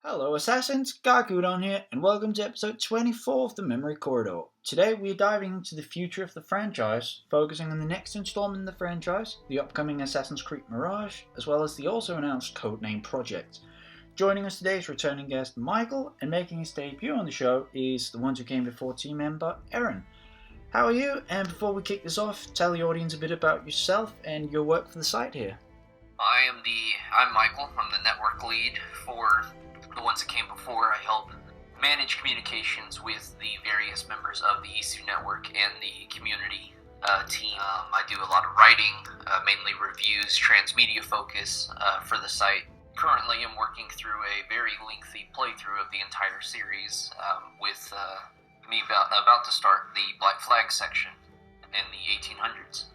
Hello Assassins, Gargudon here, and welcome to episode 24 of the Memory Corridor. Today we are diving into the future of the franchise, focusing on the next installment in the franchise, the upcoming Assassin's Creed Mirage, as well as the also announced Codename Projects. Joining us today is returning guest Michael, and making his debut on the show is the Ones Who Came Before team member Aaron. How are you? And before we kick this off, tell the audience a bit about yourself and your work for the site here. I'm Michael. I'm the network lead for the Ones That Came Before. I help manage communications with the various members of the ECU network and the community team. I do a lot of writing, mainly reviews, transmedia focus for the site. Currently, I'm working through a very lengthy playthrough of the entire series with me about to start the Black Flag section in the 1800s,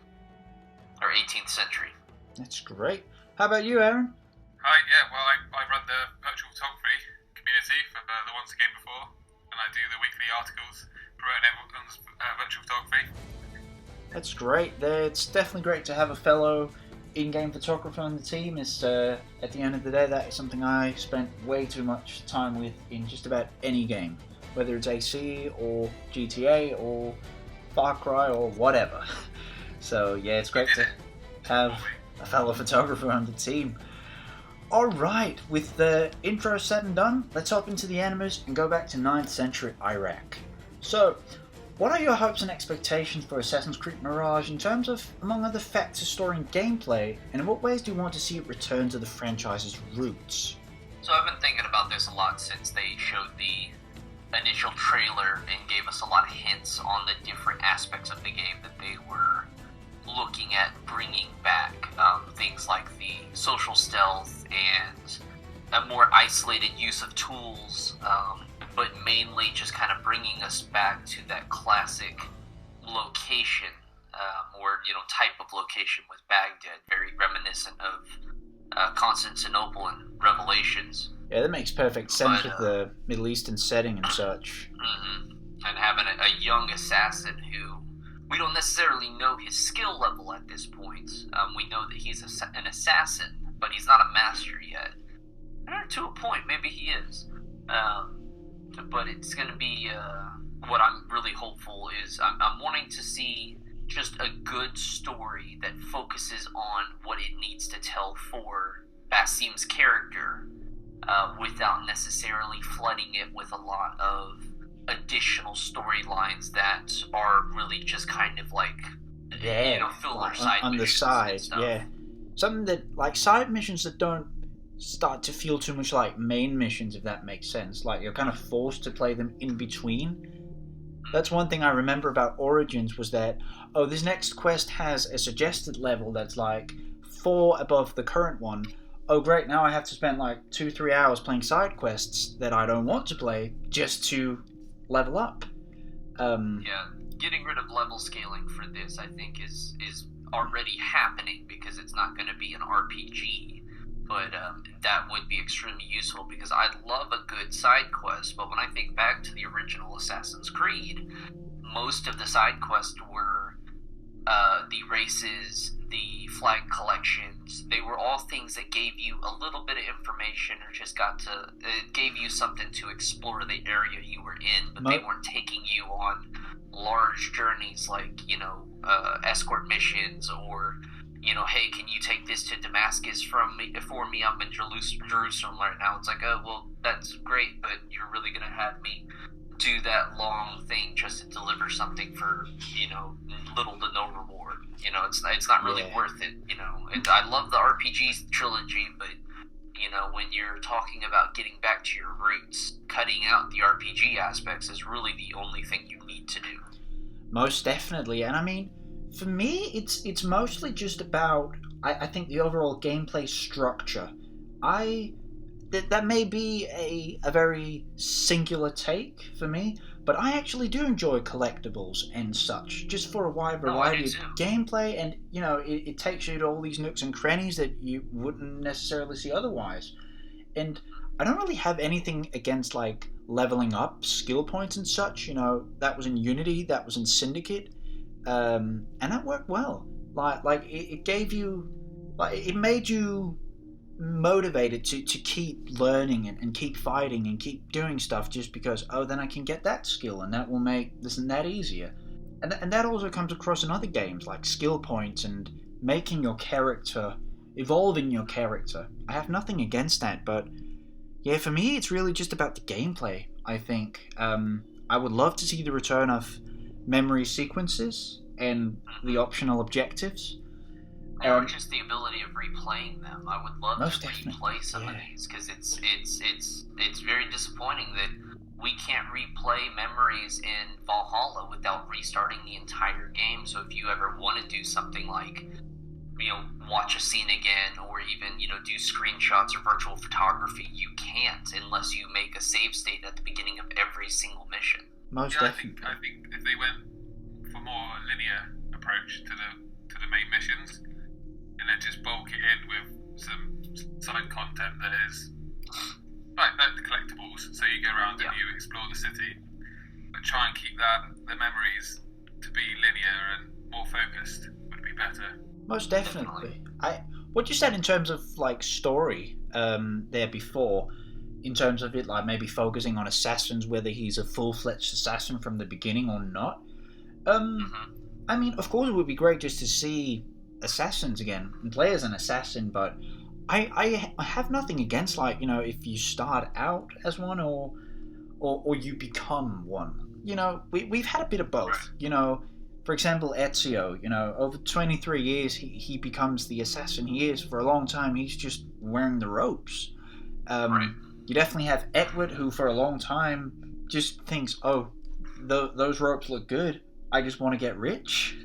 or 18th century. That's great. How about you, Aaron? Hi, well, I run the virtual photography community for the Ones That Came Before, and I do the weekly articles promoting everyone's virtual photography. That's great. It's definitely great to have a fellow in-game photographer on the team. It's, at the end of the day, that is something I spent way too much time with in just about any game, whether it's AC or GTA or Far Cry or whatever. So yeah, it's great to have a fellow photographer on the team. Alright, with the intro said and done, let's hop into the animus and go back to 9th century Iraq. So, what are your hopes and expectations for Assassin's Creed Mirage in terms of, among other factors, story and gameplay, and in what ways do you want to see it return to the franchise's roots? So I've been thinking about this a lot since they showed the initial trailer and gave us a lot of hints on the different aspects of the game that they were looking at bringing back. Things like the social stealth and a more isolated use of tools, but mainly just kind of bringing us back to that classic location, or type of location with Baghdad, very reminiscent of Constantinople and Revelations. Yeah, that makes perfect sense with the Middle Eastern setting and such. Mm-hmm. And having a young assassin who we don't necessarily know his skill level at this point. We know that he's an assassin, but he's not a master yet. And to a point, maybe he is. But it's going to be what I'm really hopeful is I'm wanting to see just a good story that focuses on what it needs to tell for Basim's character without necessarily flooding it with a lot of additional storylines that are really just kind of like filler side on the side. Yeah, something that like side missions that don't start to feel too much like main missions, if that makes sense. Like you're kind of forced to play them in between. That's one thing I remember about Origins was that this next quest has a suggested level that's like 4 above the current one. Oh great, now I have to spend like 2-3 hours playing side quests that I don't want to play just to level up. Getting rid of level scaling for this, I think, is already happening because it's not going to be an RPG. But that would be extremely useful because I love a good side quest. But when I think back to the original Assassin's Creed, most of the side quests were the races, the flag collections. They were all things that gave you a little bit of information or just gave you something to explore the area you were in, but they weren't taking you on large journeys like, escort missions or, hey, can you take this to Damascus for me? I'm in Jerusalem right now. It's like, oh, well, that's great, but you're really going to have me do that long thing just to deliver something for, little to no reward. It's not really worth it, And I love the RPG trilogy, but, when you're talking about getting back to your roots, cutting out the RPG aspects is really the only thing you need to do. Most definitely, and I mean, for me, it's mostly just about, I think, the overall gameplay structure. That may be a very singular take for me, but I actually do enjoy collectibles and such, just for a wide variety of gameplay, and, it takes you to all these nooks and crannies that you wouldn't necessarily see otherwise. And I don't really have anything against, like, leveling up skill points and such, that was in Unity, that was in Syndicate, and that worked well. Like it gave you, like, it made you motivated to keep learning and keep fighting and keep doing stuff just because, oh, then I can get that skill and that will make this and that easier. And that also comes across in other games like skill points and making your character, evolving your character. I have nothing against that, but yeah, for me it's really just about the gameplay, I think. I would love to see the return of memory sequences and the optional objectives. Or just the ability of replaying them. I would love to definitely. replay some of these, because it's very disappointing that we can't replay memories in Valhalla without restarting the entire game. So if you ever want to do something like, watch a scene again, or even, do screenshots or virtual photography, you can't unless you make a save state at the beginning of every single mission. Most definitely. I think if they went for more linear approach to the main missions, and then just bulk it in with some side content that is like the collectibles, so you go around and you explore the city, but try and keep the memories to be linear and more focused would be better. Most definitely. What you said in terms of like story there before, in terms of it like maybe focusing on assassins, whether he's a full-fledged assassin from the beginning or not. I mean, of course it would be great just to see assassins again and play as an assassin, but I have nothing against, like, if you start out as one or you become one. We've had a bit of both. For example, Ezio, over 23 years he becomes the assassin he is. For a long time he's just wearing the ropes. You definitely have Edward, who for a long time just thinks, oh, those ropes look good, I just want to get rich.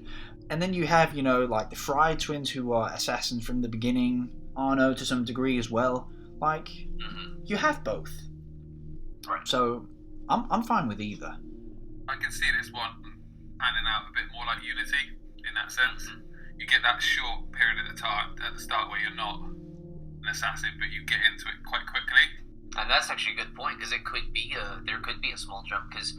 And then you have, like the Fry twins, who are assassins from the beginning. Arno to some degree as well. Like, you have both. Right. So, I'm fine with either. I can see this one panning out a bit more like Unity in that sense. You get that short period at the start where you're not an assassin, but you get into it quite quickly. And that's actually a good point, because there could be a small jump, because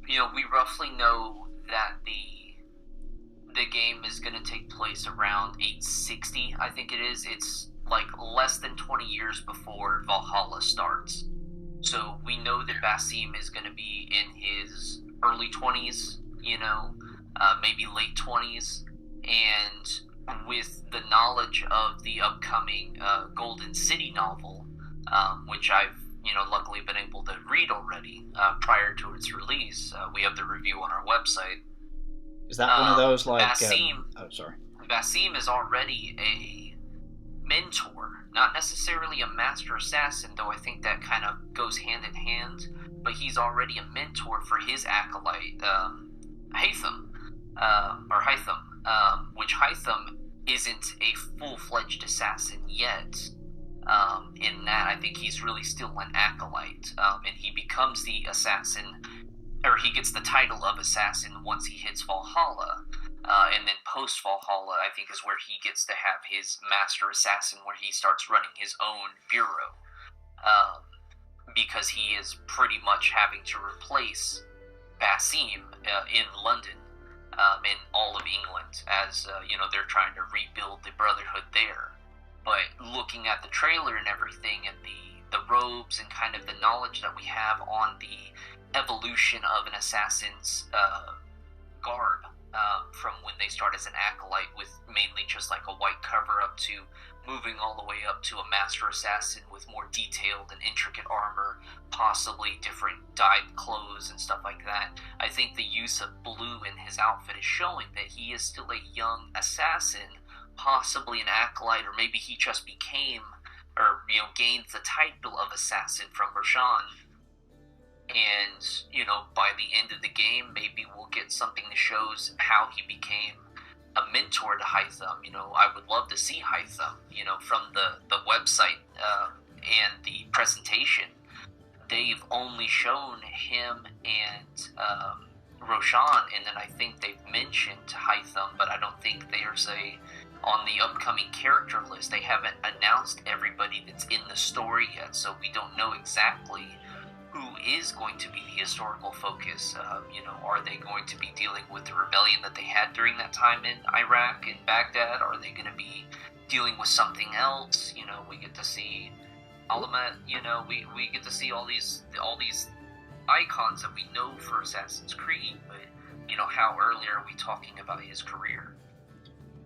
we roughly know that the game is going to take place around 860, I think it is. It's like less than 20 years before Valhalla starts. So we know that Basim is going to be in his early 20s, maybe late 20s. And with the knowledge of the upcoming Golden City novel, which I've luckily been able to read already prior to its release, we have the review on our website. Is that one of those like... Basim, sorry. Basim is already a mentor, not necessarily a master assassin, though I think that kind of goes hand in hand, but he's already a mentor for his acolyte, Hytham, which Hytham isn't a full-fledged assassin yet. In that, I think he's really still an acolyte, and he becomes the assassin, or he gets the title of assassin once he hits Valhalla. And then post-Valhalla, I think, is where he gets to have his master assassin, where he starts running his own bureau. Because he is pretty much having to replace Basim in London, in all of England, as, they're trying to rebuild the Brotherhood there. But looking at the trailer and everything, and the robes and kind of the knowledge that we have on the evolution of an assassin's garb, from when they start as an acolyte with mainly just like a white cover up to moving all the way up to a master assassin with more detailed and intricate armor, possibly different dyed clothes and stuff like that. I think the use of blue in his outfit is showing that he is still a young assassin, possibly an acolyte, or maybe he just became, or gained the title of assassin from Roshan. And, by the end of the game, maybe we'll get something that shows how he became a mentor to Hytham. I would love to see Hytham, from the website and the presentation. They've only shown him and Roshan, and then I think they've mentioned Hytham, but I don't think there's on the upcoming character list, they haven't announced everybody that's in the story yet, so we don't know exactly who is going to be the historical focus. Are they going to be dealing with the rebellion that they had during that time in Iraq and Baghdad? Are they going to be dealing with something else. You know, we get to see Alamet. You know, we get to see all these icons that we know for Assassin's Creed, but you know, how early are we talking about his career?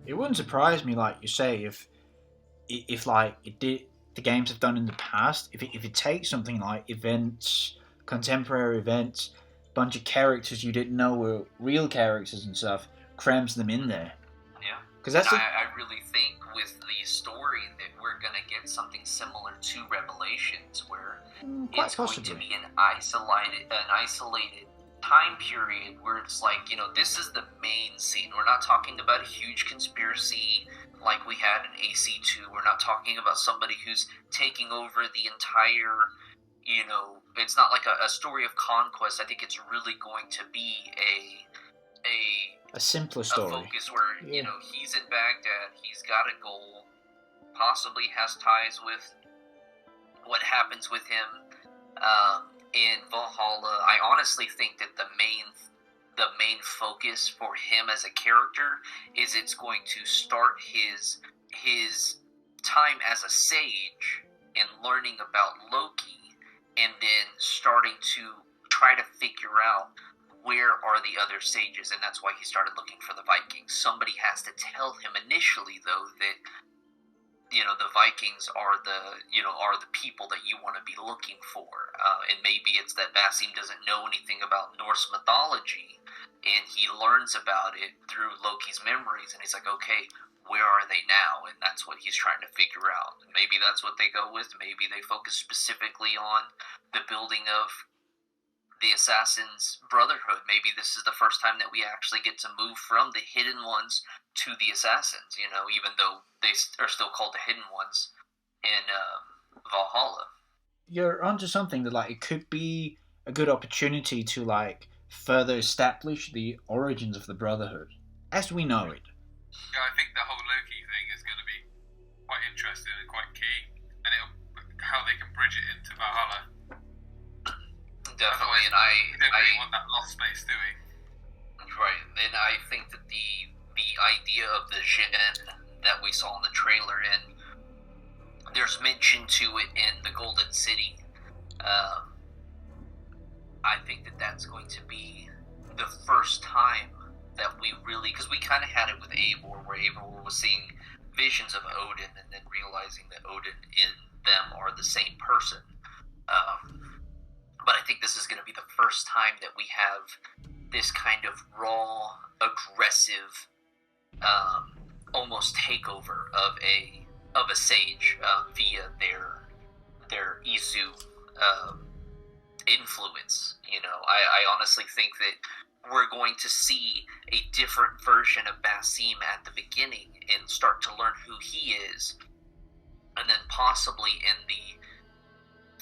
It wouldn't surprise me, like you say, if like the games have done in the past, if it takes something like events, contemporary events, bunch of characters you didn't know were real characters and stuff, crams them in there. Yeah, because that's. I really think with the story that we're gonna get something similar to Revelations, where it's possibly going to be an isolated time period where it's like, you know, this is the main scene. We're not talking about a huge conspiracy like we had in AC2. We're not talking about somebody who's taking over the entire, you know, it's not like a story of conquest. I think it's really going to be a simpler story. A focus where, you know, he's in Baghdad, he's got a goal, possibly has ties with what happens with him in Valhalla. I honestly think that the main focus for him as a character is it's going to start his time as a sage and learning about Loki, and then starting to try to figure out where are the other sages, and that's why he started looking for the Vikings. Somebody has to tell him initially, though, that, you know, the Vikings are the people that you want to be looking for. And maybe it's that Basim doesn't know anything about Norse mythology, and he learns about it through Loki's memories, and he's like, okay, where are they now? And that's what he's trying to figure out. Maybe that's what they go with. Maybe they focus specifically on the building of the Assassin's Brotherhood. Maybe this is the first time that we actually get to move from the Hidden Ones to the Assassins, you know, even though they are still called the Hidden Ones in Valhalla. You're onto something that, like, it could be a good opportunity to, like, further establish the origins of the Brotherhood as we know it. Yeah, I think the whole Loki thing is going to be quite interesting and quite key, and how they can bridge it into Valhalla. Definitely, and we don't really want that lost space, do we? Right, and I think that the idea of the Jinn that we saw in the trailer, and there's mention to it in the Golden City, I think that that's going to be the first time that we really, because we kind of had it with Eivor, where Eivor was seeing visions of Odin and then realizing that Odin and them are the same person. But I think this is going to be the first time that we have this kind of raw, aggressive, almost takeover of a sage via their Isu influence. You know, I honestly think that we're going to see a different version of Basim at the beginning and start to learn who he is, and then possibly in the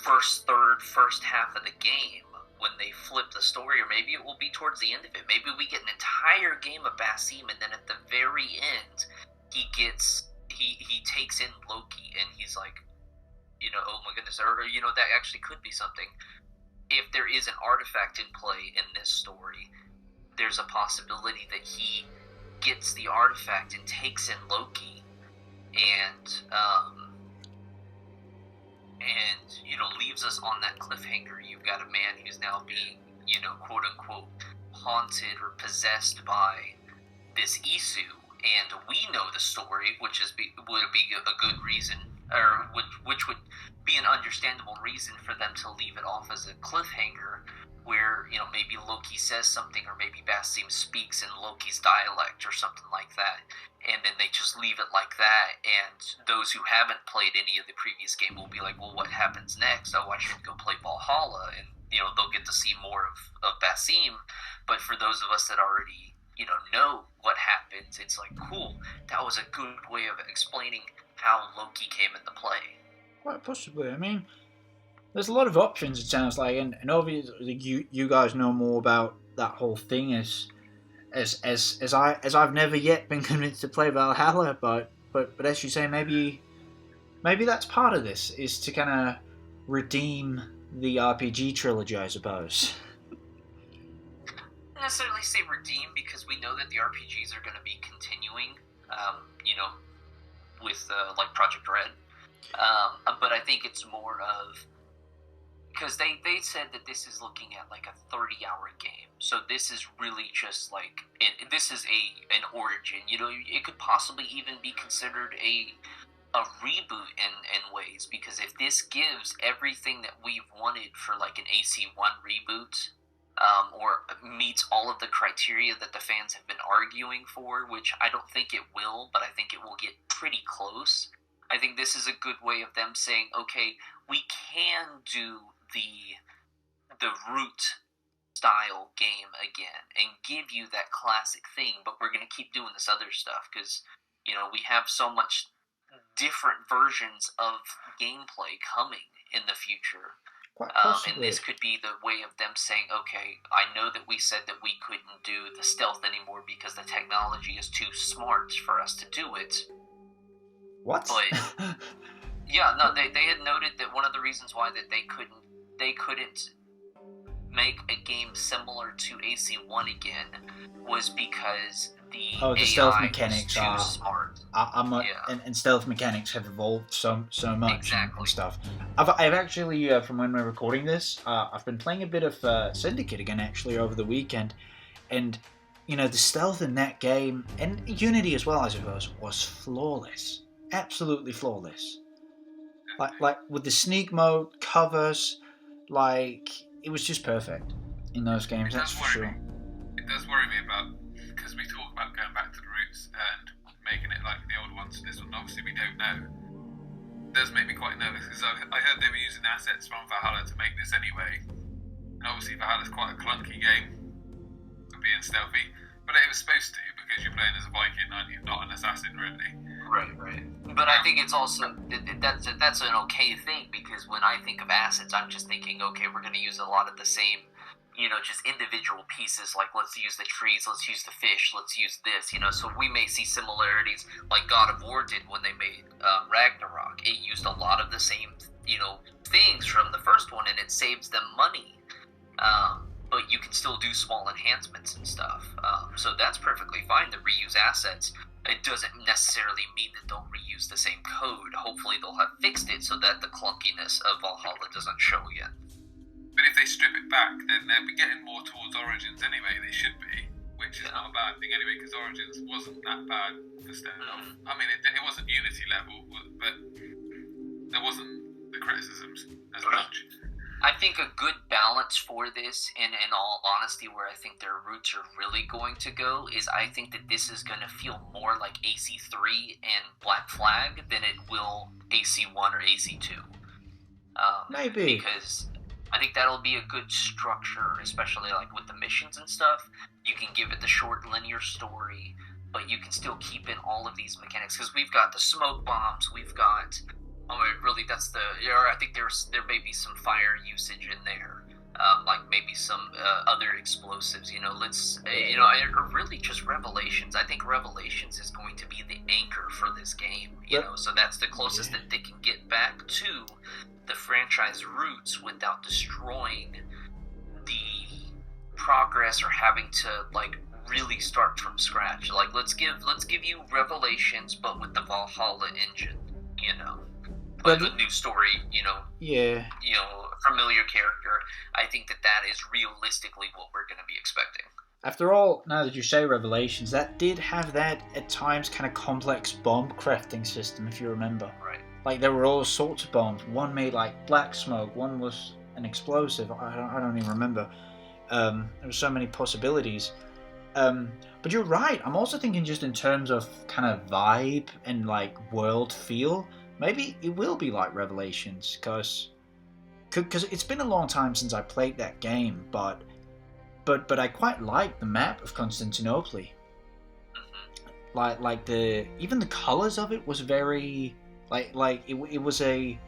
first half of the game, when they flip the story, or maybe it will be towards the end of it, maybe we get an entire game of Basim, and then at the very end, he takes in Loki, and he's like, you know, oh my goodness, or you know, that actually could be something. If there is an artifact in play in this story, there's a possibility that he gets the artifact and takes in Loki, and you know, leaves us on that cliffhanger. You've got a man who's now being, you know, quote unquote, haunted or possessed by this Isu, and we know the story, which would be a good reason, or which would be an understandable reason for them to leave it off as a cliffhanger, where, you know, maybe Loki says something, or maybe Basim speaks in Loki's dialect or something like that, and then they just leave it like that, and those who haven't played any of the previous game will be like, well, what happens next? Oh, I should go play Valhalla, and, you know, they'll get to see more of Basim. But for those of us that already, you know what happens, it's like, cool, that was a good way of explaining how Loki came into play. Quite possibly. I mean, there's a lot of options, it sounds like, and obviously you guys know more about that whole thing as I've never yet been convinced to play Valhalla, but as you say, maybe that's part of this, is to kind of redeem the RPG trilogy, I suppose. Not necessarily say redeem, because we know that the RPGs are going to be continuing. You know, like Project Red. But I think it's more of, because they said that this is looking at like a 30-hour game, so this is really just like this is an origin. You know, it could possibly even be considered a reboot in ways, because if this gives everything that we've wanted for like an AC1 reboot, or meets all of the criteria that the fans have been arguing for, which I don't think it will, but I think it will get pretty close. I think this is a good way of them saying, okay, we can do the root style game again and give you that classic thing, but we're going to keep doing this other stuff because, you know, we have so much different versions of gameplay coming in the future. And this could be the way of them saying, okay, I know that we said that we couldn't do the stealth anymore because the technology is too smart for us to do it. What? But yeah, no, they had noted that one of the reasons why that they couldn't make a game similar to AC1 again was because the AI stealth mechanics too smart. And stealth mechanics have evolved so much exactly. and stuff. I've actually, from when we're recording this, I've been playing a bit of Syndicate again actually over the weekend, and you know the stealth in that game, and Unity as well I suppose, was flawless, absolutely flawless. Like with the sneak mode, covers, like it was just perfect in those games. That's for sure. It does worry me about, because we talk about going back to the roots and making it like the old ones. This one, obviously, we don't know. It does make me quite nervous because I heard they were using assets from Valhalla to make this anyway. And obviously, Valhalla's quite a clunky game for being stealthy, but it was supposed to because you're playing as a Viking, aren't you? Not an assassin, really. Right. But I think it's also that's an okay thing, because when I think of assets, I'm just thinking, okay, we're going to use a lot of the same, you know, just individual pieces, like let's use the trees, let's use the fish, let's use this, you know, so we may see similarities like God of War did when they made Ragnarok. It used a lot of the same, you know, things from the first one, and it saves them money. But you can still do small enhancements and stuff. So that's perfectly fine to reuse assets. It doesn't necessarily mean that they'll reuse the same code. Hopefully they'll have fixed it so that the clunkiness of Valhalla doesn't show again. But if they strip it back, then they'll be getting more towards Origins anyway. They should be, which is not a bad thing anyway, because Origins wasn't that bad for stealth. I mean, it wasn't Unity level, but there wasn't the criticisms as much. I think a good balance for this, and in all honesty, where I think their roots are really going to go, is I think that this is going to feel more like AC3 and Black Flag than it will AC1 or AC2. Maybe. Because I think that'll be a good structure, especially like with the missions and stuff. You can give it the short linear story, but you can still keep in all of these mechanics, because we've got the smoke bombs, we've got... really, that's the... I think there may be some fire usage in there, like maybe some other explosives. You know, or really just Revelations. I think Revelations is going to be the anchor for this game. You know, so that's the closest that they can get back to the franchise roots without destroying the progress or having to like really start from scratch. Like let's give you Revelations, but with the Valhalla engine. You know. But a new story, you know, familiar character. I think that is realistically what we're going to be expecting. After all, now that you say Revelations, that did have that, at times, kind of complex bomb crafting system, if you remember. Right. Like, there were all sorts of bombs. One made, like, black smoke. One was an explosive. I don't even remember. There were so many possibilities. But you're right. I'm also thinking just in terms of kind of vibe and, like, world feel. Maybe it will be like Revelations, because it's been a long time since I played that game, but I quite like the map of Constantinople. Like even the colors of it was very it was a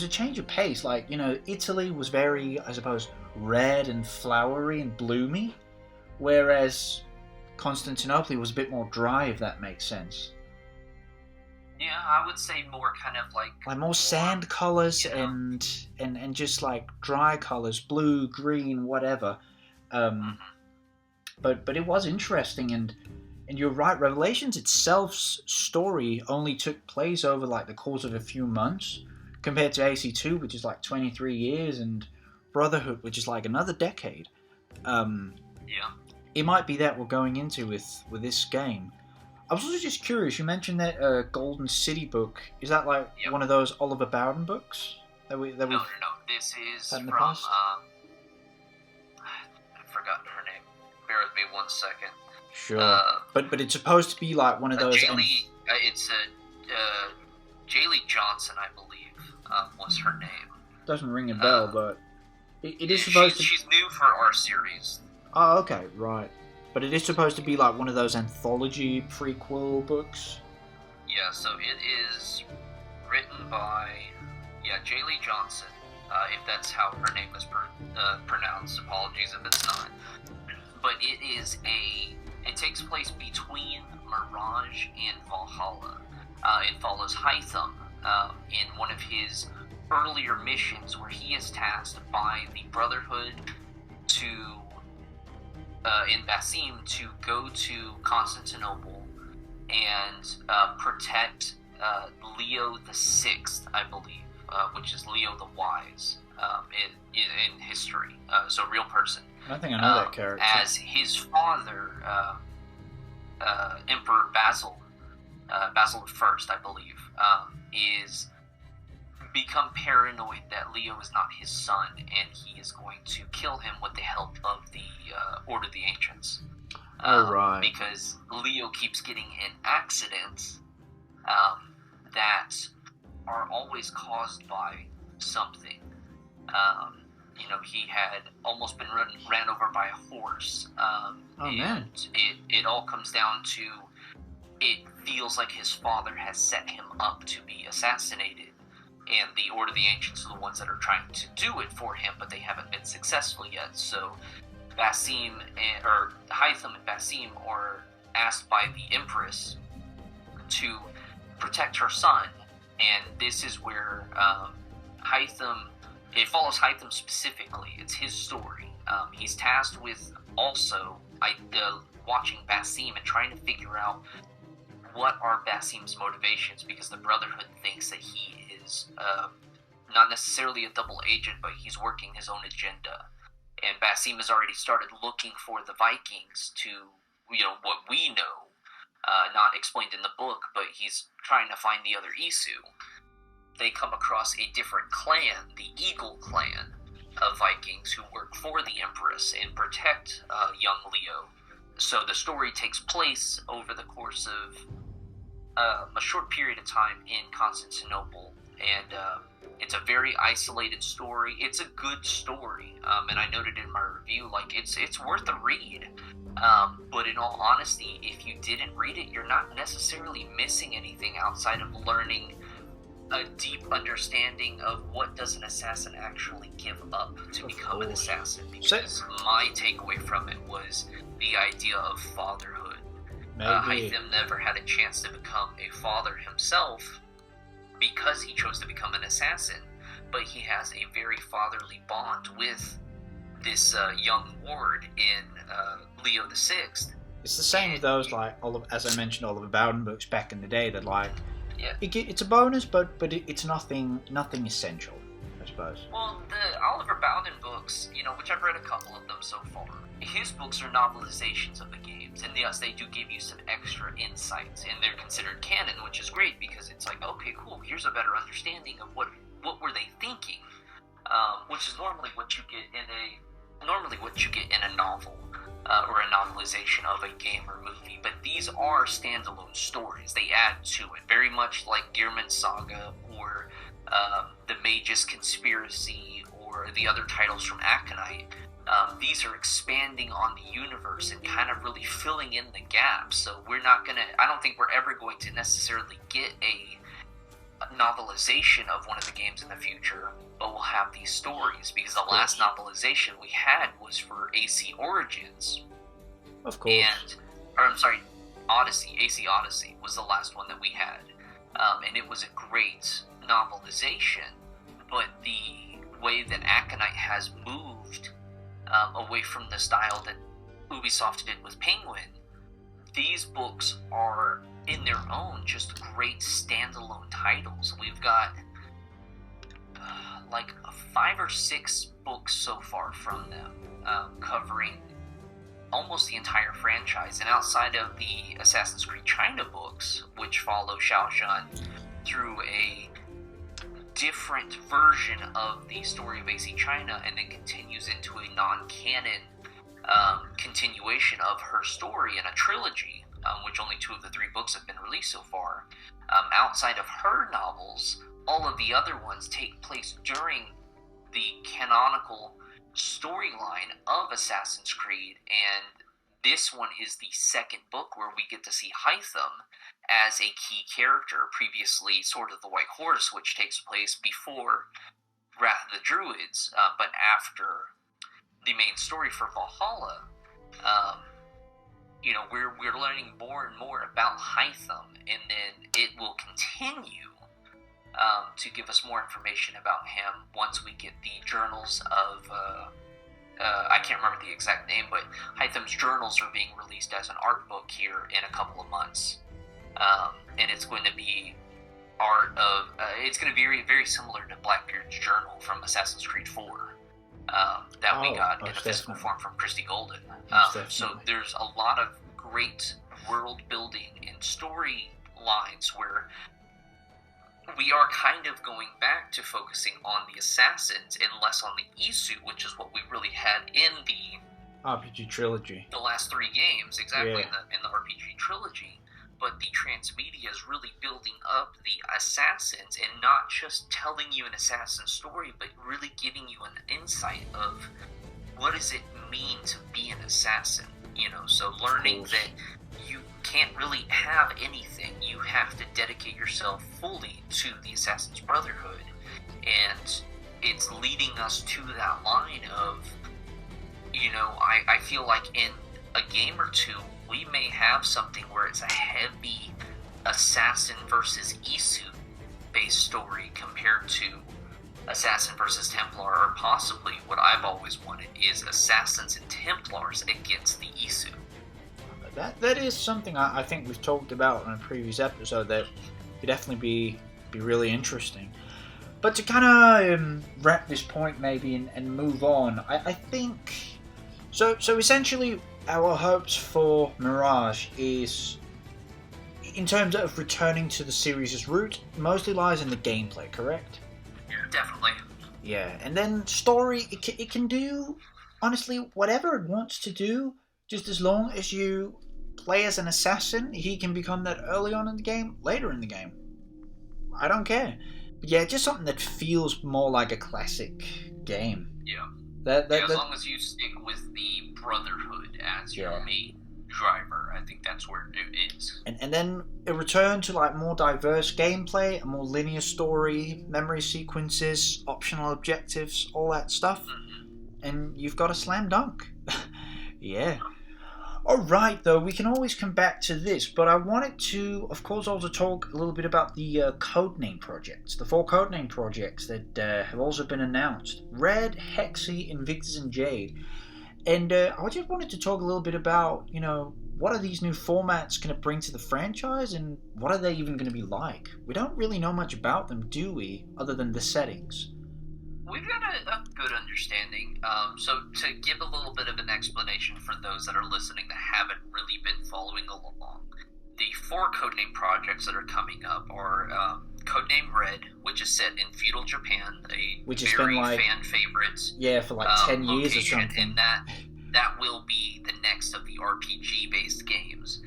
change of pace. Like, you know, Italy was very, I suppose, red and flowery and bloomy, whereas Constantinople was a bit more dry, if that makes sense. Yeah, I would say more kind of like more sand colors, you know? and just like dry colors, blue, green, whatever. But it was interesting, and And you're right, Revelations itself's story only took place over like the course of a few months, compared to AC2, which is like 23 years, and Brotherhood, which is like another decade. Yeah. It might be that we're going into with this game. I was also just curious, you mentioned that Golden City book. Is that like one of those Oliver Bowden books? No. This is from... I've forgotten her name. Bear with me 1 second. Sure. But it's supposed to be like one of those... it's Jaylee Johnson, I believe, was her name. Doesn't ring a bell, but it is supposed to... She's new for our series. Oh, okay, right. But it is supposed to be like one of those anthology prequel books? Yeah, so it is written by... Jaylee Johnson, if that's how her name is pronounced. Apologies if it's not. But it takes place between Mirage and Valhalla. It follows Hexe in one of his earlier missions where he is tasked by the Brotherhood in Basim to go to Constantinople and protect Leo the Sixth, I believe, which is Leo the Wise in history. So a real person. I think I know that character. As his father, Emperor Basil I, I believe, is become paranoid that Leo is not his son, and he is going to kill him with the help of the Order of the Ancients. Right. Because Leo keeps getting in accidents that are always caused by something. He had almost been ran over by a horse. Man. It all comes down to, it feels like his father has set him up to be assassinated, and the Order of the Ancients are the ones that are trying to do it for him, but they haven't been successful yet. So Hexe and Basim are asked by the Empress to protect her son, and this is where it follows Hexe specifically. It's his story. He's tasked with also watching Basim and trying to figure out what are Basim's motivations, because the Brotherhood thinks that he is not necessarily a double agent, but he's working his own agenda. And Basim has already started looking for the Vikings to, what we know, not explained in the book, but he's trying to find the other Isu. They come across a different clan, the Eagle clan of Vikings, who work for the Empress and protect young Leo. So the story takes place over the course of a short period of time in Constantinople, and it's a very isolated story. It's a good story, and I noted in my review, it's worth a read. But in all honesty, if you didn't read it, you're not necessarily missing anything outside of learning a deep understanding of what does an assassin actually give up to become an assassin. Because my takeaway from it was the idea of fatherhood. Hexe never had a chance to become a father himself because he chose to become an assassin, but he has a very fatherly bond with this young ward in Leo the Sixth. It's the same with those, as I mentioned, Oliver Bowden books back in the day, that it's a bonus, but it's nothing essential, I suppose. Well, the Oliver Bowden books, which I've read a couple of them so far, his books are novelizations of the games, and yes, they do give you some extra insights, and they're considered canon, which is great, because it's like, okay, cool, here's a better understanding of what were they thinking, which is normally what you get in a novel, or a novelization of a game or movie, but these are standalone stories. They add to it, very much like Gearman's Saga, or the Mage's Conspiracy, or the other titles from Aconite. These are expanding on the universe and kind of really filling in the gaps. So I don't think we're ever going to necessarily get a novelization of one of the games in the future, but we'll have these stories, because the last novelization we had was for AC Origins. Of course. Odyssey. AC Odyssey was the last one that we had. And it was a great novelization, but the way that Aconite has moved away from the style that Ubisoft did with Penguin, these books are, in their own, just great standalone titles. We've got like 5 or 6 books so far from them, covering almost the entire franchise. And outside of the Assassin's Creed China books, which follow Xiaoshan through a different version of the story of AC China and then continues into a non-canon continuation of her story in a trilogy, which only 2 of the 3 books have been released so far. Outside of her novels, all of the other ones take place during the canonical storyline of Assassin's Creed, and this one is the second book where we get to see Hytham as a key character. Previously, Sword of the White Horse, which takes place before Wrath of the Druids, but after the main story for Valhalla. We're learning more and more about Hytham, and then it will continue to give us more information about him once we get the journals of, I can't remember the exact name, but Hytham's journals are being released as an art book here in a couple of months. And it's going to be art of, it's going to be very, very similar to Blackbeard's journal from Assassin's Creed 4 that we got in a physical form from Christy Golden. So there's a lot of great world building and storylines where we are kind of going back to focusing on the assassins and less on the Isu, which is what we really had in the RPG trilogy. The last 3 games, exactly, in the RPG trilogy. But the transmedia is really building up the assassins and not just telling you an assassin story, but really giving you an insight of what does it mean to be an assassin. So learning that you can't really have anything. You have to dedicate yourself fully to the Assassin's Brotherhood. And it's leading us to that line of, I feel like in a game or 2, we may have something where it's a heavy Assassin versus Isu based story compared to Assassin versus Templar, or possibly what I've always wanted is Assassins and Templars against the Isu. That is something I think we've talked about in a previous episode that could definitely be really interesting. But to kind of wrap this point maybe and move on, I think so essentially our hopes for Mirage is, in terms of returning to the series' root, mostly lies in the gameplay, correct? Yeah, definitely. Yeah, and then story, it can do, honestly, whatever it wants to do, just as long as you play as an assassin. He can become that early on in the game, later in the game. I don't care. But yeah, just something that feels more like a classic game. Yeah. As long as you stick with the Brotherhood as your main driver, I think that's where it is. And then a return to like more diverse gameplay, a more linear story, memory sequences, optional objectives, all that stuff. Mm-hmm. And you've got a slam dunk. Yeah. Alright, though, we can always come back to this, but I wanted to, of course, also talk a little bit about the Codename Projects. The 4 Codename Projects that have also been announced. Red, Hexe, Invictus and Jade. And I just wanted to talk a little bit about, what are these new formats going to bring to the franchise, and what are they even going to be like? We don't really know much about them, do we, other than the settings? We've got a good understanding. So to give a little bit of an explanation for those that are listening that haven't really been following along, the 4 Codename projects that are coming up are Codename Red, which is set in feudal Japan, which very fan favorite. Yeah, for like 10 years or something. And that will be the next of the RPG-based games.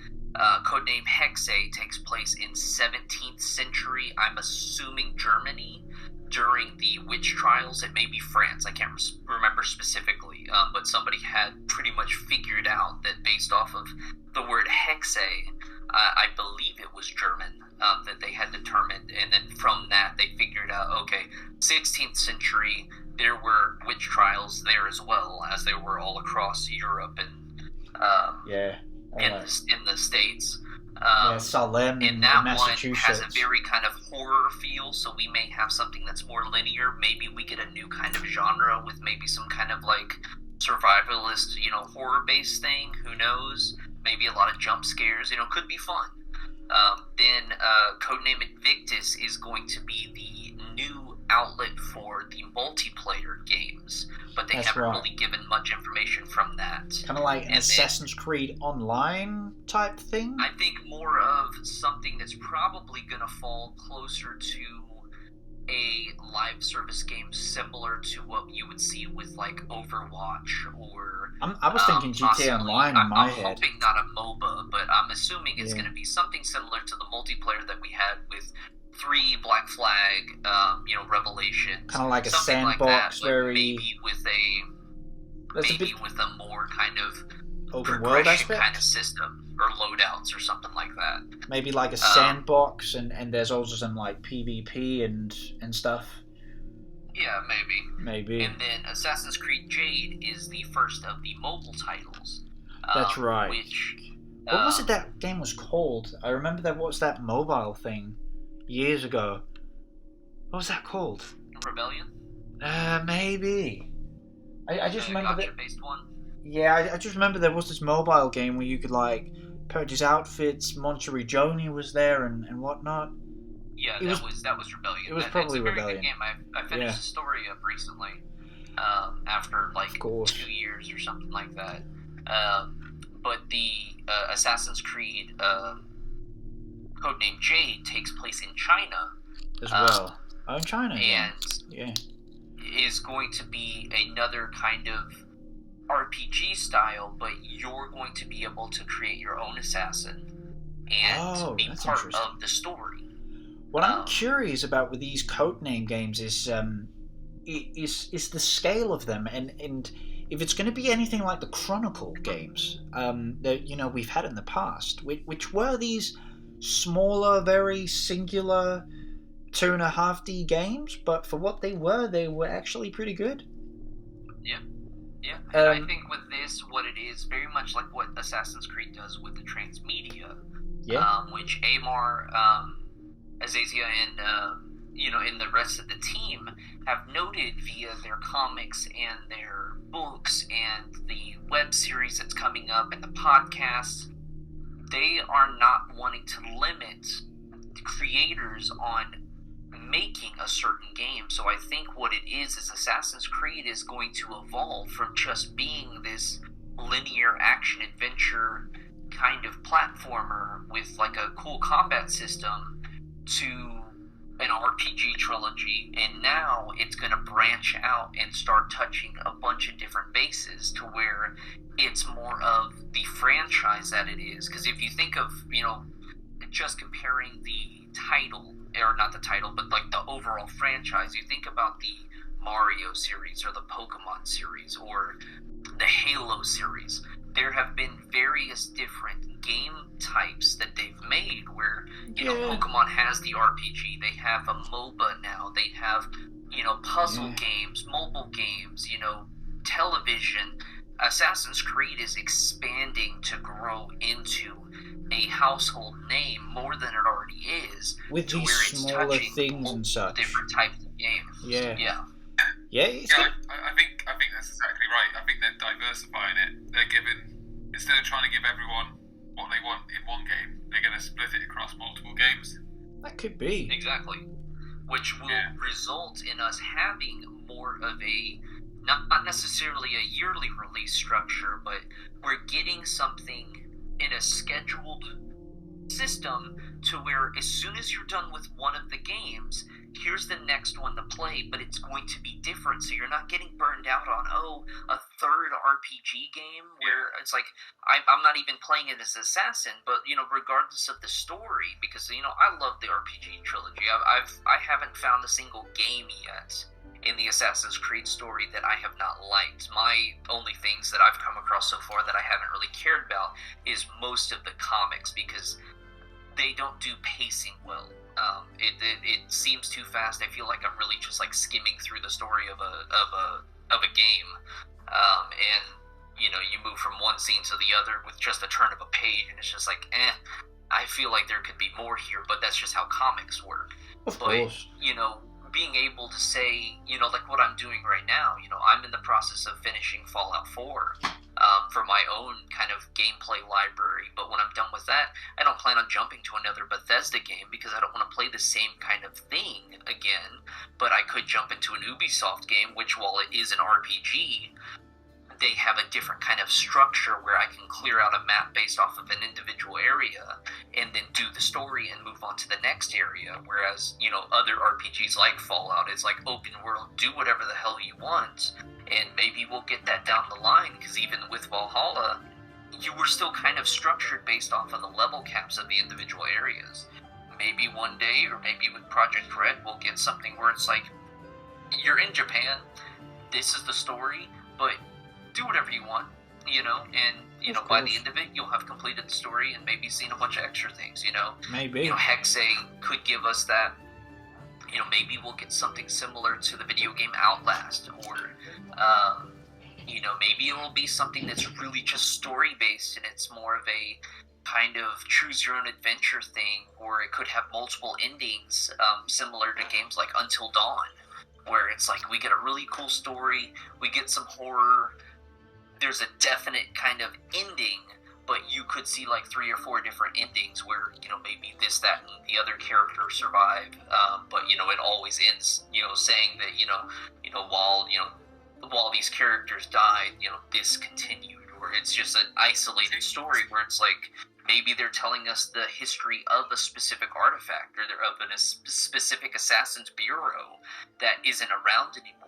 Codename Hexe takes place in 17th century, I'm assuming Germany, during the witch trials. It may be France, I can't remember specifically, but somebody had pretty much figured out that based off of the word Hexe, I believe it was German, that they had determined, and then from that they figured out, okay, 16th century, there were witch trials there as well, as there were all across Europe and in the States. Salem and that Massachusetts. one has a very kind of horror feel, so we may have something that's more linear. Maybe we get a new kind of genre with maybe some kind of like survivalist, horror-based thing. Who knows? maybe a lot of jump scares. Could be fun. Then Codename Invictus is going to be the new outlet for the multiplayer games, but they haven't really given much information from that. Kind of like an Assassin's Creed Online type thing? I think more of something that's probably going to fall closer to a live service game similar to what you would see with like Overwatch or I was thinking GTA Online in my head. I'm hoping not a MOBA, but I'm assuming it's going to be something similar to the multiplayer that we had with 3 Black Flag, Revelations. Kind of like a sandbox, like that, maybe with a more kind of open world aspect kind of system or loadouts or something like that. Maybe like a sandbox, and there's also some like PvP and stuff. Yeah, maybe. And then Assassin's Creed Jade is the first of the mobile titles. That's right. What was it that game was called? I remember there was that mobile thing years ago. What was that called? Rebellion? Maybe. I just remember that. Based one? Yeah, I just remember there was this mobile game where you could like purchase outfits. Monterey Joni was there and whatnot. Yeah, that was Rebellion. It was probably Rebellion. It's a very good game. I finished the story up recently, after like 2 years or something like that. But the Assassin's Creed Codename Jade takes place in China as well. In China, and is going to be another kind of RPG style, but you're going to be able to create your own assassin and be part of the story. What I'm curious about with these codename games is the scale of them, and if it's going to be anything like the Chronicle games that we've had in the past, which were these smaller, very singular 2.5D games, but for what they were actually pretty good. Yeah. And I think with this, what it is, very much like what Assassin's Creed does with the transmedia, which Amar, Azazia, and and the rest of the team have noted via their comics and their books and the web series that's coming up and the podcasts. They are not wanting to limit creators on making a certain game. So I think what it is Assassin's Creed is going to evolve from just being this linear action adventure kind of platformer with like a cool combat system to an RPG trilogy, and now it's going to branch out and start touching a bunch of different bases to where it's more of the franchise that it is. Because if you think of, just comparing the title, or not the title, but like the overall franchise, you think about the Mario series or the Pokemon series or the Halo series. There have been various different game types that they've made where, Pokemon has the RPG, they have a MOBA now, they have, puzzle games, mobile games, television. Assassin's Creed is expanding to grow into a household name more than it already is, with to these where it's smaller touching things and such. Different types of games. I think that's exactly right. I think they're diversifying it. They're giving, instead of trying to give everyone what they want in one game, they're going to split it across multiple games. That could be. Exactly. Which will result in us having more of a, not necessarily a yearly release structure, but we're getting something in a scheduled system to where as soon as you're done with one of the games, here's the next one to play, but it's going to be different, so you're not getting burned out on a third RPG game where it's like I'm not even playing it as assassin, but regardless of the story, because I love the RPG trilogy. I haven't found a single game yet in the Assassin's Creed story that I have not liked. My only things that I've come across so far that I haven't really cared about is most of the comics, because they don't do pacing well. It seems too fast. I feel like I'm really just like skimming through the story of a game, and you move from one scene to the other with just a turn of a page, and it's just like, I feel like there could be more here, but that's just how comics work. Of course. being able to say, like what I'm doing right now, I'm in the process of finishing Fallout 4 for my own kind of gameplay library. But when I'm done with that, I don't plan on jumping to another Bethesda game because I don't want to play the same kind of thing again. But I could jump into an Ubisoft game, which, while it is an RPG, they have a different kind of structure where I can clear out a map based off of an individual area and then do the story and move on to the next area. Whereas, other RPGs like Fallout, it's like open world, do whatever the hell you want. And maybe we'll get that down the line, because even with Valhalla, you were still kind of structured based off of the level caps of the individual areas. Maybe one day, or maybe with Project Red, we'll get something where it's like, you're in Japan, this is the story, but do whatever you want, and, by the end of it, you'll have completed the story and maybe seen a bunch of extra things, Maybe. Hexe could give us that. Maybe we'll get something similar to the video game Outlast, or, maybe it will be something that's really just story-based and it's more of a kind of choose-your-own-adventure thing, or it could have multiple endings, similar to games like Until Dawn, where it's like we get a really cool story, we get some horror, there's a definite kind of ending, but you could see like 3 or 4 different endings where, maybe this, that, and the other character survive, but, it always ends, saying that, while these characters died, this continued, or it's just an isolated story where it's like, maybe they're telling us the history of a specific artifact, or they're of a specific assassin's bureau that isn't around anymore,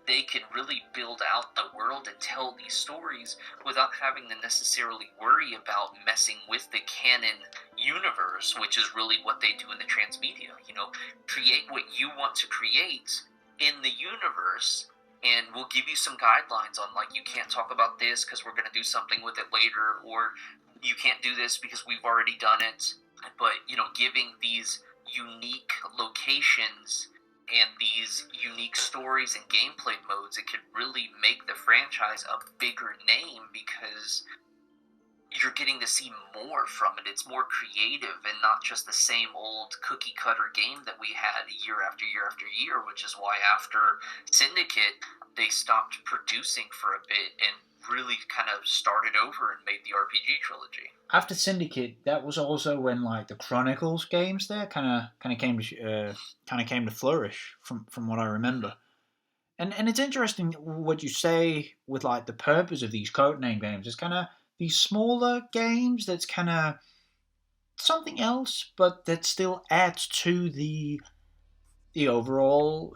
They can really build out the world and tell these stories without having to necessarily worry about messing with the canon universe, which is really what they do in the transmedia. Create what you want to create in the universe, and we'll give you some guidelines on, like, you can't talk about this because we're going to do something with it later, or you can't do this because we've already done it. But, giving these unique locations and these unique stories and gameplay modes, it could really make the franchise a bigger name, because you're getting to see more from it. It's more creative and not just the same old cookie-cutter game that we had year after year after year, which is why after Syndicate, they stopped producing for a bit and really kind of started over and made the RPG trilogy. After Syndicate, that was also when like the Chronicles games there kind of came to flourish from what I remember. And it's interesting what you say with like the purpose of these Codename games. It's kind of these smaller games that's kind of something else, but that still adds to the overall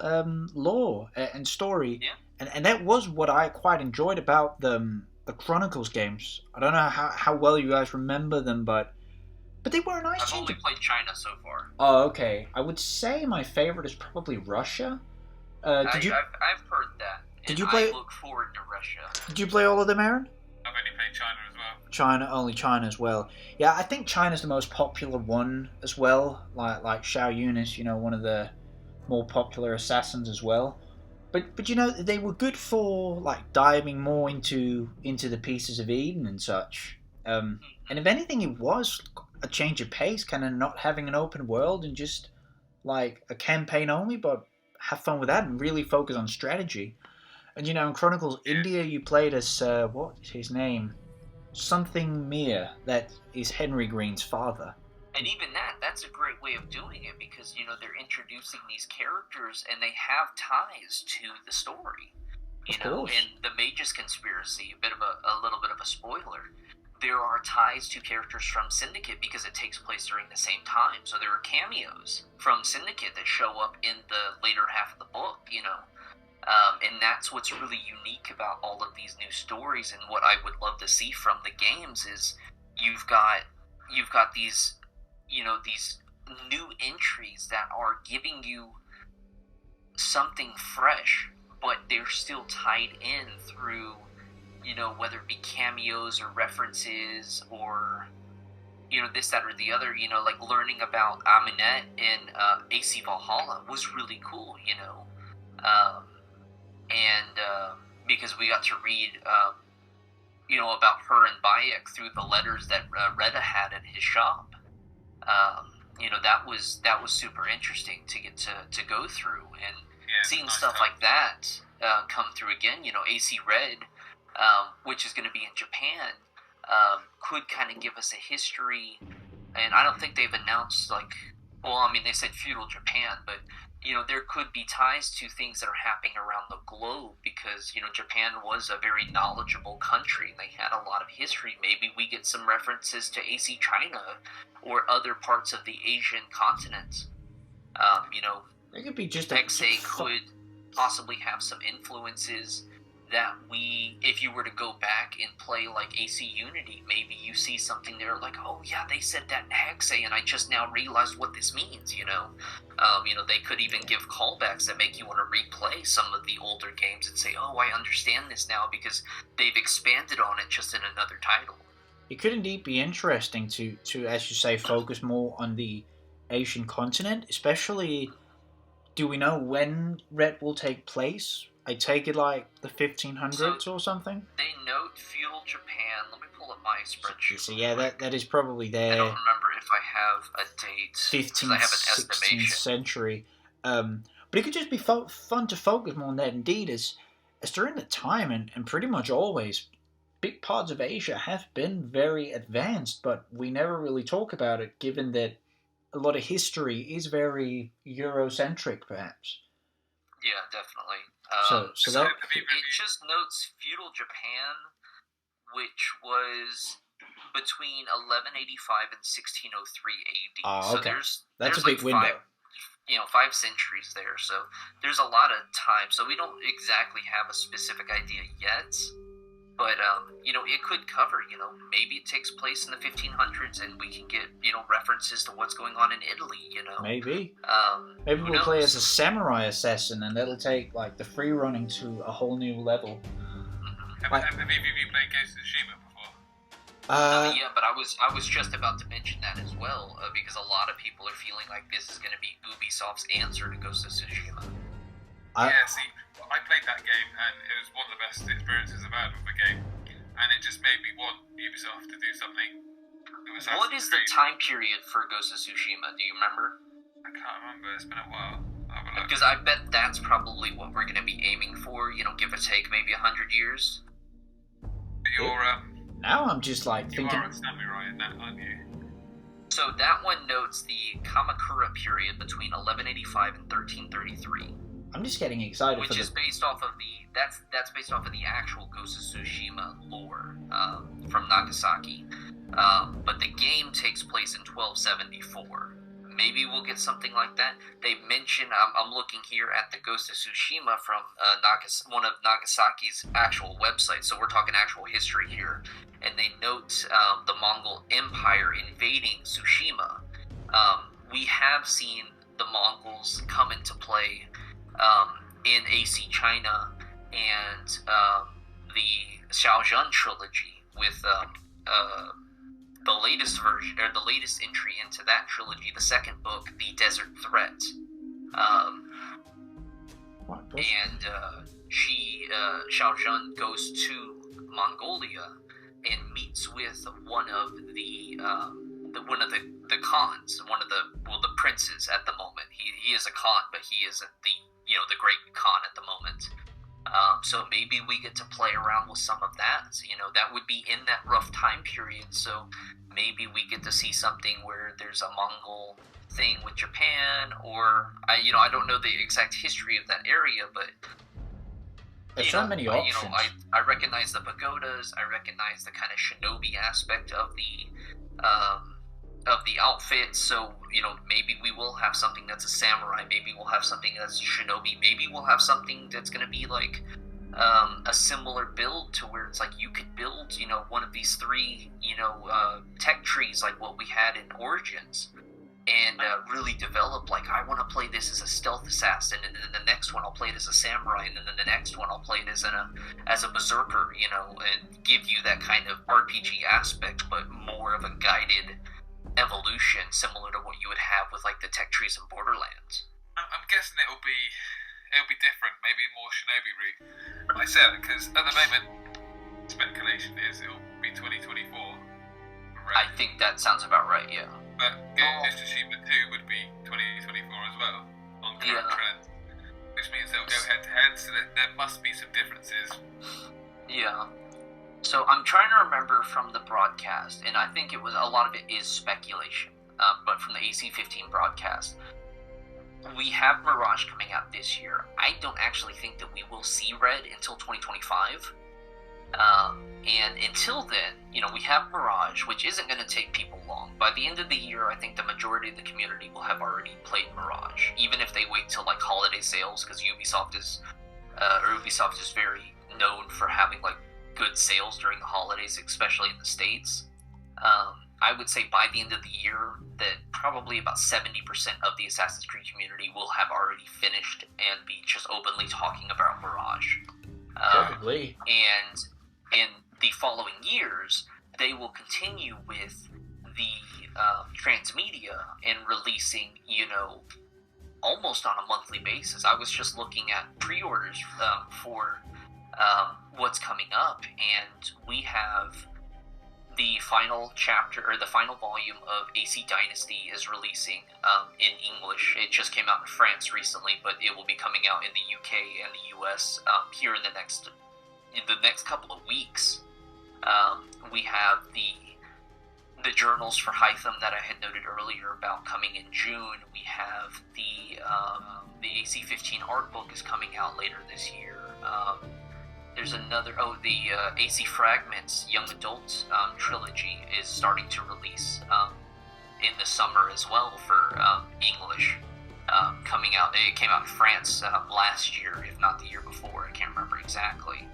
lore and story. Yeah. And that was what I quite enjoyed about the Chronicles games. I don't know how well you guys remember them, but they were a nice I've only played China so far. Oh, okay. I would say my favorite is probably Russia. I've heard that. Did you play? I look forward to Russia. Did you play all of them, Aaron? I've only played China as well. Only China as well. Yeah, I think China's the most popular one as well. Like Xiao Yunis, one of the more popular assassins as well. But they were good for like diving more into the pieces of Eden and such. And if anything, it was a change of pace, kind of not having an open world and just like a campaign only, but have fun with that and really focus on strategy. And in Chronicles India, you played as what is his name? Something Mir. That is Henry Green's father. And even that's a great way of doing it, because, they're introducing these characters and they have ties to the story. You know, in the Mages Conspiracy, a little bit of a spoiler, there are ties to characters from Syndicate because it takes place during the same time. So there are cameos from Syndicate that show up in the later half of the book, and that's what's really unique about all of these new stories. And what I would love to see from the games is you've got these, these new entries that are giving you something fresh, but they're still tied in through, whether it be cameos or references or, this, that, or the other, like learning about Aminette in AC Valhalla was really cool, because we got to read, about her and Bayek through the letters that Reda had in his shop. that was super interesting to get to go through, and seeing nice stuff touch. like that come through again. AC Red, which is going to be in Japan, could kind of give us a history. And I don't think they've announced, like, well, I mean, they said feudal Japan, but, there could be ties to things that are happening around the globe because, Japan was a very knowledgeable country. They had a lot of history. Maybe we get some references to AC China or other parts of the Asian continent. It could be just Hexe could possibly have some influences that if you were to go back and play like AC Unity, maybe you see something there like, oh yeah, they said that in Hexe, and I just now realized what this means. They could even give callbacks that make you want to replay some of the older games and say, oh, I understand this now because they've expanded on it just in another title. It could indeed be interesting to, as you say, focus more on the Asian continent, especially. Do we know when Red will take place? I take it like the 1500s or something? They note feudal Japan. Let me pull up my spreadsheet. So yeah, that is probably there. I don't remember if I have a date. 15th, I have an 16th estimation. century. But it could just be fun to focus more on that indeed, as during the time, and pretty much always, big parts of Asia have been very advanced, but we never really talk about it, given that a lot of history is very Eurocentric, perhaps. Yeah, definitely. So that it just notes feudal Japan, which was between 1185 and 1603 AD. Oh, okay. So that's a big like window. 5 centuries there. So there's a lot of time. So we don't exactly have a specific idea yet. But, it could cover, maybe it takes place in the 1500s and we can get, references to what's going on in Italy, Maybe. Maybe we'll play as a samurai assassin and that'll take, like, the free running to a whole new level. Have any of you played Ghost of Tsushima before? Yeah, but I was just about to mention that as well, because a lot of people are feeling like this is going to be Ubisoft's answer to Ghost of Tsushima. I played that game and it was one of the best experiences I've had with a game, and it just made me want Ubisoft to do something. What is the time period for Ghost of Tsushima? Do you remember? I can't remember. It's been a while. Because I bet that's probably what we're going to be aiming for. Give or take maybe 100 years. Now I'm just like thinking. You are a samurai in that, aren't you? So that one notes the Kamakura period between 1185 and 1333. I'm just getting excited which is based off of that's based off of the actual Ghost of Tsushima lore from Nagasaki. But the game takes place in 1274. Maybe we'll get something like that. They mention, I'm looking here at the Ghost of Tsushima from one of Nagasaki's actual websites, so we're talking actual history here. And they note the Mongol Empire invading Tsushima. We have seen the Mongols come into play in AC China and the Xiaozhen trilogy with the latest version, or the latest entry into that trilogy, the second book, The Desert Threat. Xiaozhen goes to Mongolia and meets with one of the Khans, the princes at the moment. He is a Khan, but he isn't the great Khan at the moment. So maybe we get to play around with some of that. That would be in that rough time period. So maybe we get to see something where there's a Mongol thing with Japan, or I don't know the exact history of that area, but there's so many options. I recognize the pagodas. I recognize the kind of shinobi aspect of the outfit. So maybe we will have something that's a samurai. Maybe we'll have something that's a shinobi. Maybe we'll have something that's going to be like a similar build to where it's like you could build one of these three tech trees like what we had in Origins, and really develop, like, I want to play this as a stealth assassin, and then the next one I'll play it as a samurai, and then the next one I'll play it as a berserker, and give you that kind of RPG aspect, but more of a guided evolution, similar to what you would have with like the tech trees in Borderlands. I'm guessing it'll be different, maybe more shinobi route. I say that because at the moment, speculation is it'll be 2024. I think that sounds about right, yeah. But Ghost of Tsushima 2 would be 2024 as well, on current trend. Which means they'll go head to head, so there must be some differences. Yeah. So I'm trying to remember from the broadcast, and I think it was a lot of it is speculation, but from the AC-15 broadcast, we have Mirage coming out this year. I don't actually think that we will see Red until 2025. And until then, we have Mirage, which isn't going to take people long. By the end of the year, I think the majority of the community will have already played Mirage, even if they wait till like holiday sales, because Ubisoft is very known for having like good sales during the holidays, especially in the States. I would say by the end of the year that probably about 70% of the Assassin's Creed community will have already finished and be just openly talking about Mirage. Probably. And in the following years, they will continue with the transmedia and releasing, almost on a monthly basis. I was just looking at pre-orders for what's coming up, and we have the final chapter, or the final volume of AC Dynasty is releasing in English. It just came out in France recently, but it will be coming out in the UK and the US here in the next couple of weeks. We have the journals for Hytham that I had noted earlier about coming in June. We have the AC-15 art book is coming out later this year. There's another, the AC Fragments Young Adult trilogy is starting to release in the summer as well for English. Coming out, it came out in France last year, if not the year before, I can't remember exactly.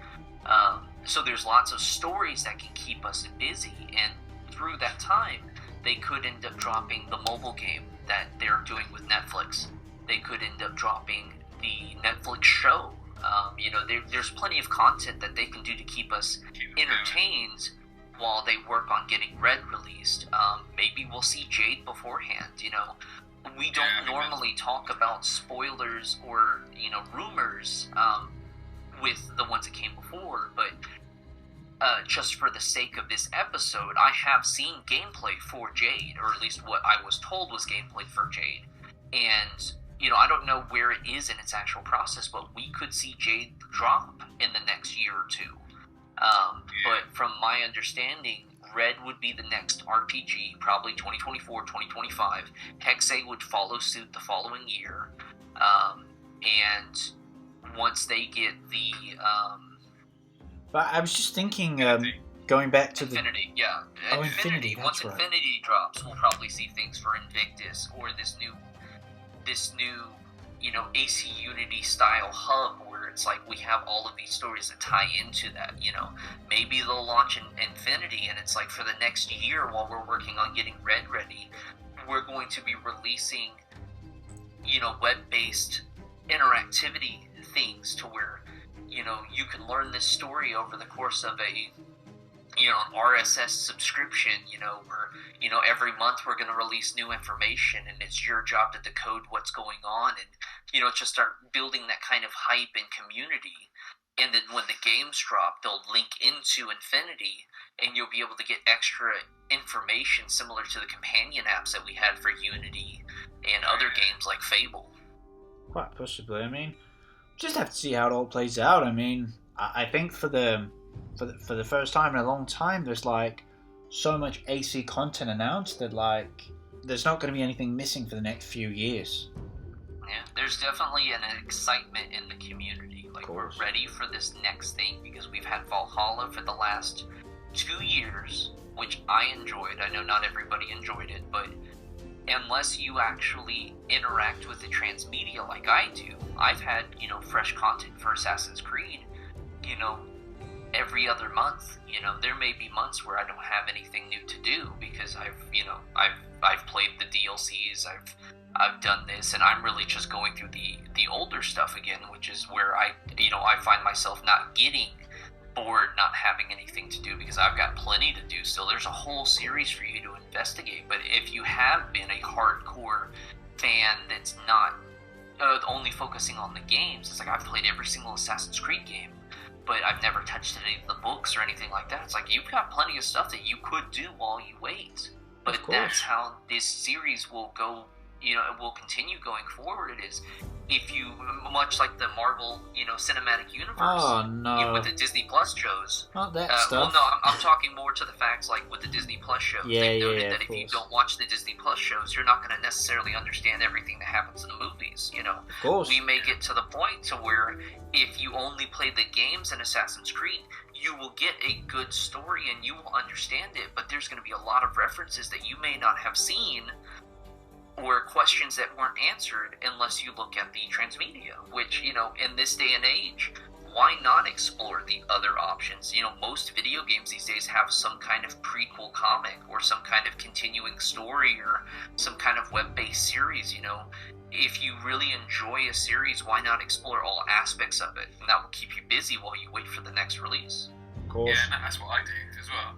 So there's lots of stories that can keep us busy, and through that time, they could end up dropping the mobile game that they're doing with Netflix. They could end up dropping the Netflix show. There's plenty of content that they can do to keep us entertained while they work on getting Red released. Maybe we'll see Jade beforehand. We don't normally talk about spoilers or rumors with the ones that came before, but just for the sake of this episode, I have seen gameplay for Jade, or at least what I was told was gameplay for Jade, and I don't know where it is in its actual process, but we could see Jade drop in the next year or two. But from my understanding, Red would be the next RPG, probably 2024, 2025. Hexe would follow suit the following year. And once they get the... But I was just thinking, going back to Infinity, yeah. Infinity, Once that's right. Infinity drops, we'll probably see things for Invictus or this new AC Unity style hub where it's like we have all of these stories that tie into that. Maybe they'll launch Infinity, and it's like for the next year while we're working on getting Red ready, we're going to be releasing web-based interactivity things to where you can learn this story over the course of an RSS subscription, where, every month we're going to release new information, and it's your job to decode what's going on, and, just start building that kind of hype and community. And then when the games drop, they'll link into Infinity, and you'll be able to get extra information similar to the companion apps that we had for Unity and other games like Fable. Quite possibly. I mean, just have to see how it all plays out. I mean, I think for the first time in a long time, there's like so much AC content announced that like there's not going to be anything missing for the next few years. Yeah, there's definitely an excitement in the community. Like, we're ready for this next thing because we've had Valhalla for the last 2 years, which I enjoyed. I know not everybody enjoyed it, but unless you actually interact with the transmedia like I do, I've had, fresh content for Assassin's Creed, every other month. There may be months where I don't have anything new to do because I've played the DLCs, I've done this, and I'm really just going through the older stuff again, which is where I find myself not getting bored, not having anything to do because I've got plenty to do still. There's a whole series for you to investigate, but if you have been a hardcore fan that's not only focusing on the games, it's like I've played every single Assassin's Creed game, but I've never touched any of the books or anything like that. It's like you've got plenty of stuff that you could do while you wait. But that's how this series will go. You know, it will continue going forward. It is, if you, much like the Marvel, cinematic universe. Oh no! With the Disney Plus shows. Not that stuff. Well, no, I'm talking more to the facts, like with the Disney Plus shows. They've noted that if you don't watch the Disney Plus shows, you're not going to necessarily understand everything that happens in the movies. Of course. We may get to the point to where if you only play the games in Assassin's Creed, you will get a good story and you will understand it. But there's going to be a lot of references that you may not have seen, or questions that weren't answered unless you look at the transmedia, which, in this day and age, why not explore the other options? Most video games these days have some kind of prequel comic or some kind of continuing story or some kind of web-based series, If you really enjoy a series, why not explore all aspects of it? And that will keep you busy while you wait for the next release. Of course. Yeah, and that's what I do as well.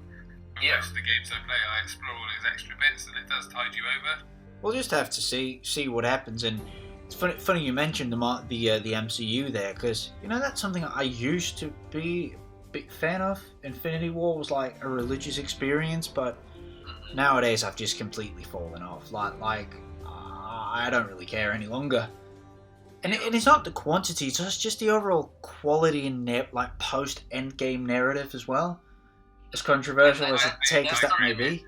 With most of the games I play, I explore all those extra bits, and it does tide you over. We'll just have to see what happens, and it's funny you mentioned the MCU there, because that's something I used to be a big fan of. Infinity War was like a religious experience, but nowadays I've just completely fallen off. Like I don't really care any longer. And it's not the quantity; it's just the overall quality and post Endgame narrative as well. As controversial as that may be.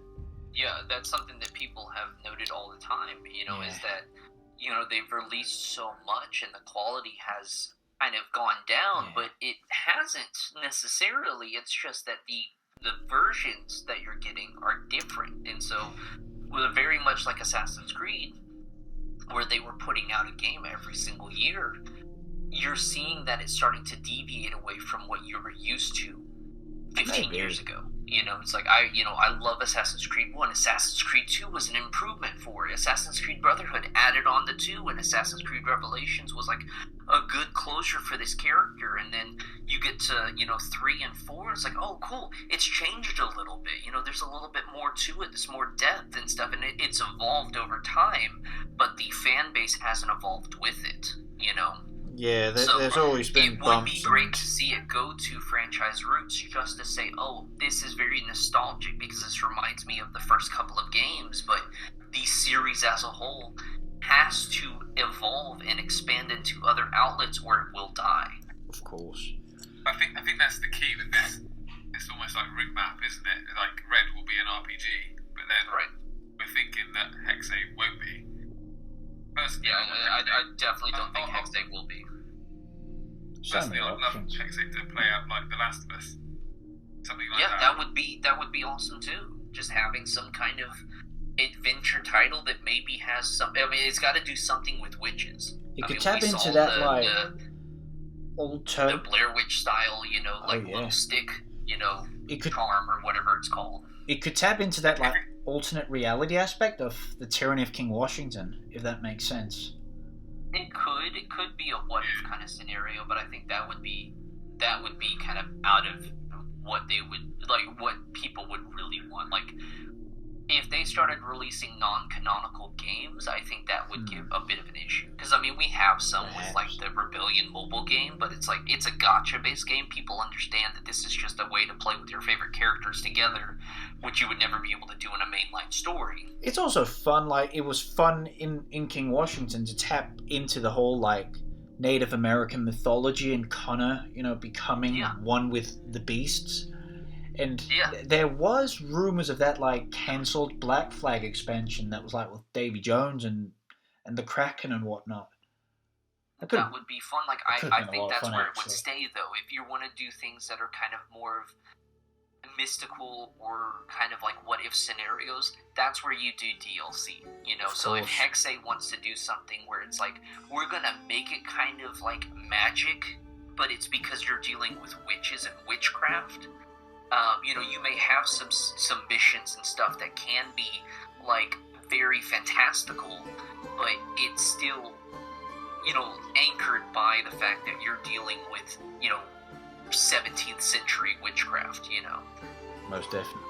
Yeah, that's something that people have noted all the time, is that, they've released so much and the quality has kind of gone down, but it hasn't necessarily. It's just that the versions that you're getting are different. And so, very much like Assassin's Creed, where they were putting out a game every single year, you're seeing that it's starting to deviate away from what you were used to 15 years ago. It's like, I love Assassin's Creed 1. Assassin's Creed 2 was an improvement for it. Assassin's Creed Brotherhood added on the 2, and Assassin's Creed Revelations was like a good closure for this character. And then you get to, 3 and 4, it's like, oh, cool. It's changed a little bit. There's a little bit more to it. There's more depth and stuff, and it's evolved over time, but the fan base hasn't evolved with it, Yeah, there's always been bumps. It would be great to see it go to franchise roots, just to say, oh, this is very nostalgic because this reminds me of the first couple of games, but the series as a whole has to evolve and expand into other outlets or it will die. Of course. I think that's the key with this. It's almost like route map, isn't it? Like Red will be an RPG, but then we're thinking that Hexe won't be. Personally, I definitely don't think Hexe will be. Personally, I'd love Hexe to play out like The Last of Us. Something like that. Yeah, that would be awesome too. Just having some kind of adventure title that maybe has some. I mean, it's got to do something with witches. You could tap into that the Blair Witch style, little stick, charm or whatever it's called. It could tap into that alternate reality aspect of the tyranny of King Washington, if that makes sense. It could be a what if kind of scenario, but I think that would be kind of out of what they would what people would really want. Like, if they started releasing non-canonical games, I think that would give a bit of an issue. Because, I mean, we have some with, the Rebellion mobile game, but it's a gacha-based game. People understand that this is just a way to play with your favorite characters together, which you would never be able to do in a mainline story. It's also fun, it was fun in King Washington to tap into the whole, Native American mythology and Connor, becoming one with the beasts. And there was rumors of that cancelled Black Flag expansion that was with Davy Jones and the Kraken and whatnot. That would be fun. I think that's where it would stay, though. If you want to do things that are kind of more of mystical or kind of what if scenarios, that's where you do DLC. So if Hexe wants to do something where it's we're gonna make it kind of magic, but it's because you're dealing with witches and witchcraft. You may have some missions and stuff that can be very fantastical, but it's still anchored by the fact that you're dealing with 17th century witchcraft. Most definitely.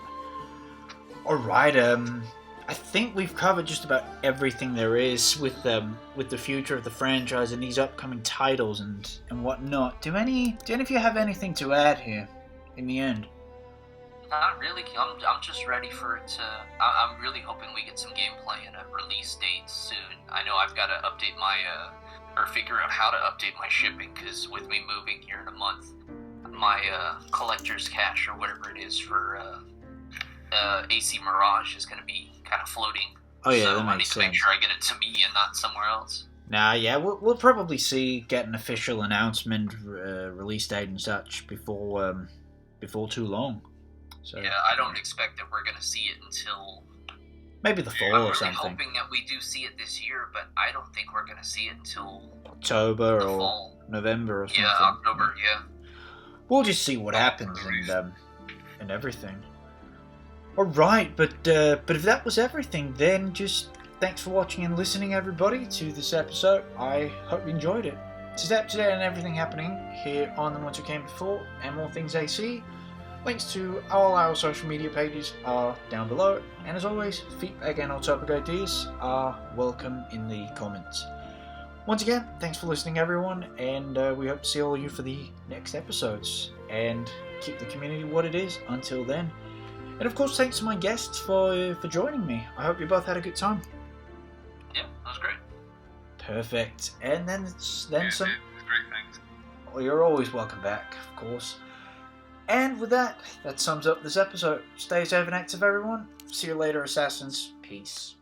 All right. I think we've covered just about everything there is with the future of the franchise and these upcoming titles and whatnot. Do any of you have anything to add here in the end? Not really. I'm just ready for it to. I'm really hoping we get some gameplay and a release date soon. I know I've got to update my or figure out how to update my shipping, because with me moving here in a month, my collector's cash or whatever it is for AC Mirage is going to be kind of floating. Oh yeah, so that I need makes to sense. make sure I get it to me and not somewhere else. Nah, yeah, we'll probably get an official announcement, release date and such before too long. So Yeah, I don't expect that we're going to see it until. maybe the fall I'm or really something. hoping that we do see it this year, but I don't think we're going to see it until October the or fall. November or something. Yeah, October. Yeah. We'll just see what happens and everything. All right, but if that was everything, then just thanks for watching and listening, everybody, to this episode. I hope you enjoyed it. To stay up to date on everything happening here on The Ones Who Came Before and more things AC, links to all our social media pages are down below. And as always, feedback and topic ideas are welcome in the comments. Once again, thanks for listening, everyone, and we hope to see all of you for the next episodes. And keep the community what it is until then. And of course, thanks to my guests for joining me. I hope you both had a good time. Yeah, that was great. Perfect. And then some. It was great, thanks. Well, you're always welcome back, of course. And with that sums up this episode. Stay safe and active, everyone. See you later, Assassins. Peace.